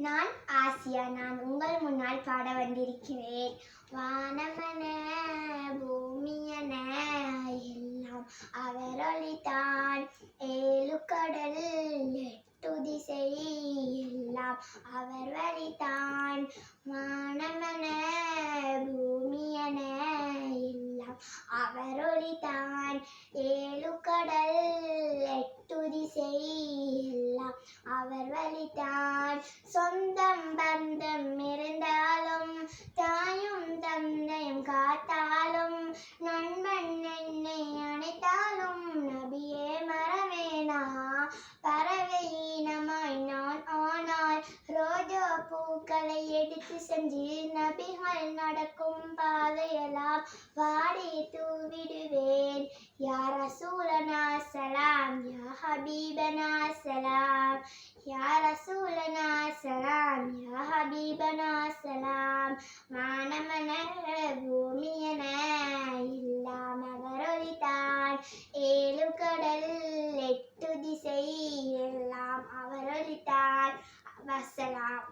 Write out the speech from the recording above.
நான் ஆசியா. நான் உங்கள் முன்னால் பாட வந்திருக்கிறேன். வானமென பூமியென எல்லாம் அவர் ஒளிதான். 7 கடல் 8 திசை எல்லாம் அவர் வழிதான். வானமென பூமியென எல்லாம் அவர் ஒளிதான். 7 கடல் 8 திசை எல்லாம் அவர் வழிதான். சொந்தம் பந்தம் இருந்தாலும் தாயும் தந்தையும் காத்தாலும் நண்பன் என்னை அணைத்தாலும் நபியே மறவேனா. பறவை இனமாய் நான் ஆனால் ரோஜா பூக்களை எடுத்து சென்று நபிகள் நடக்கும் பாதையெல்லாம் வாடி தூவிடுவேன். யா ரசூலனா சலாம், யா ஹபீபனா சலாம், யா ரசூலனா சலாம், யா ஹபீபனா சலாம். வானமென பூமியென எல்லாம் அவர் ஒளிதான். 7 கடல் 8 திசை எல்லாம் அவர் ஒளிதான். வஸ்ஸலாம்.